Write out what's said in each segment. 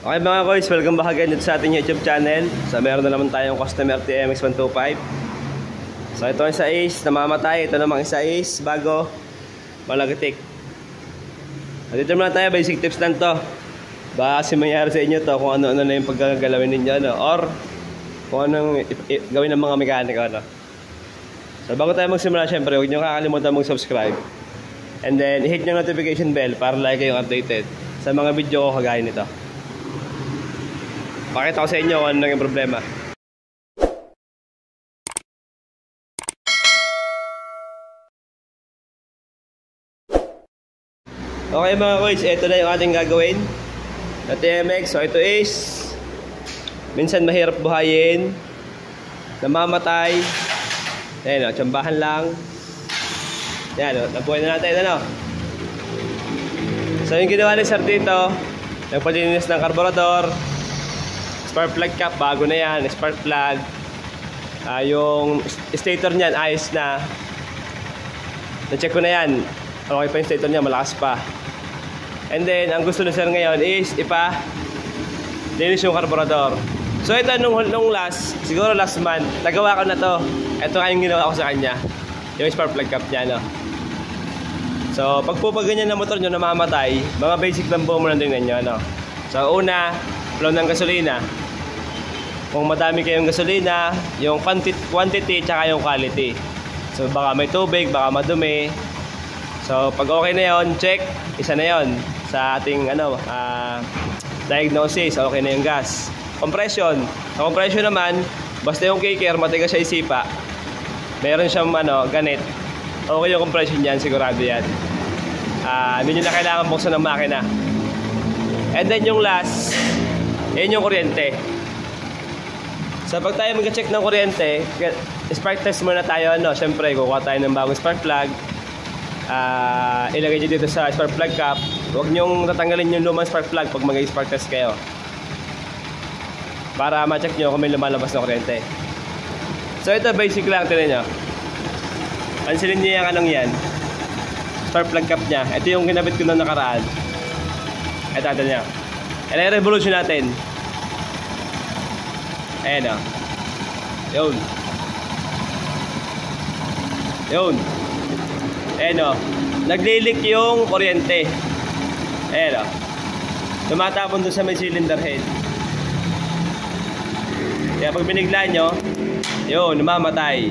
Okay mga guys, welcome back again dito sa ating YouTube channel. So meron na naman tayong customer TMX 125. So ito ang isa is namamatay. Ito namang isa is bago malagitik. Dito muna tayo, basic tips lang to. Baka kasi mangyari sa inyo to kung ano-ano na yung paggagalawin ninyo, no? Or kung anong gawin ng mga mekaniko, no? So bago tayo magsimula, syempre huwag nyo kakalimutan mag-subscribe. And then hit yung notification bell para like kayong updated sa mga video ko kagaya nito. Pakita ko sa inyo kung ano yung problema. Okay mga guys, ito na yung ating gagawin na TMX. So ito is minsan mahirap buhayin, namamatay. Ayan o, tsambahan lang. Ayan o, nabuhay na natin. Ano? So yung ginawa ni Sir dito, nagpalinis ng karburador, spark plug cap, bago na yan, spark plug. Yung stator niyan, ayos na. Na-check ko na yan. Okay pa yung stator niya, malakas pa. And then, ang gusto na Sir ngayon is linis yung karburador. So ito, nung siguro last month, nagawa ko na to. Ito kayong ginawa ko sa kanya. Yung spark plug cap niya, no? So, pag po ganyan na motor nyo namamatay, mga basic lang po muna tingnan nyo, no? So, una, flow ng gasolina. Kung madami kayong gasolina, yung quantity tsaka yung quality. So baka may tubig, baka madumi. So pag okay na yon, check, isa na yon sa ating diagnosis, okay na yung gas. Compression. Sa compression naman, basta yung kicker matigas siya isipa, meron siyang ganit, okay yung compression yan, sigurado yan. Hindi nyo na kailangan buksan ng makina. And then yung last, yun yung kuryente. So pag tayo mag-check ng kuryente, spark test muna tayo, Siyempre, kukuha tayo ng bagong spark plug. Ilagay nyo dito sa spark plug cap. Huwag nyong tatanggalin yung lumang spark plug pag mag-spark test kayo, para ma-check nyo kung may lumalabas na kuryente. So ito, basic lang, tinan nyo. Pansilin nyo yung yan, spark plug cap nya. Ito yung kinabit ko na nakaraan. Ito nyo. I-revolution natin. Ayan o. Yun. Yun. Ayan o. Naglilik yung kuryente. Ayan o. Tumatapon doon sa may cylinder head. Kaya pag binigla nyo, yun, namamatay.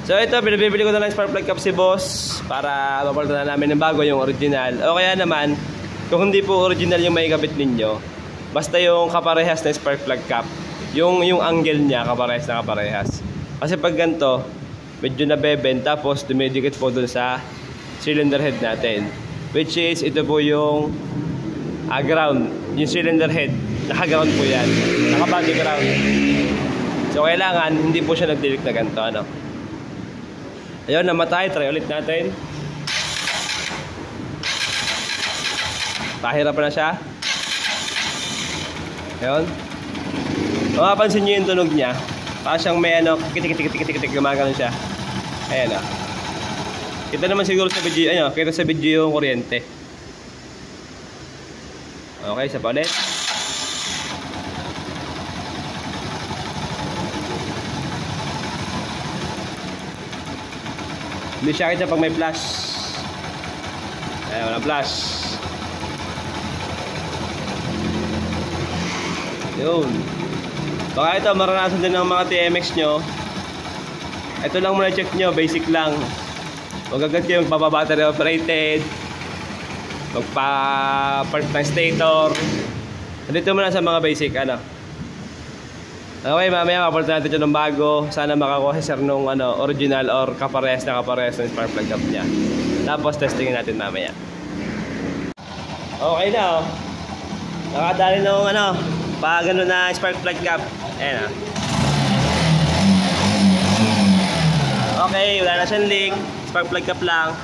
So ito, binibili ko na lang spark plug cap si boss para mapalitan na namin ng bago yung original. O kaya naman, kung hindi po original yung may kabit ninyo, basta yung kaparehas na spark plug cap, yung angle niya kaparehas na kaparehas. Kasi pag ganito, medyo nabeben, tapos dumidikit po dun sa cylinder head natin, which is ito po yung ground, yung cylinder head naka-ground po yan, naka-body ground. So kailangan hindi po siya nagdilik na ganito, Ayun, namatay. Try ulit natin. Pahirap na siya. Ayun. Mapapansin nyo yung tunog niya. Parang siyang may kitik-kitik-kitik-kitik, gumagano siya. Ayan o. Kita naman siguro sa video, kita sa video yung kuryente. Okay, isa pa ulit. Hindi siya kita pag may flash. Ayan, walang flash. Yun. Baka ito maranasan din ng mga TMX nyo. Ito lang muna check nyo, basic lang. Huwag agad kayo magpapabattery operated, magpa-part ng stator. Dito muna sa mga basic, Okay, mamaya mapalitan natin ito ng bago. Sana makakuha si Sir nung original or kaparehas na kaparehas ng spark plug cap niya. Tapos testingin natin mamaya. Okay na nakadali ng pag na spark plug cap. Ayan Okay, wala na siyang leak. Spark plug cap lang.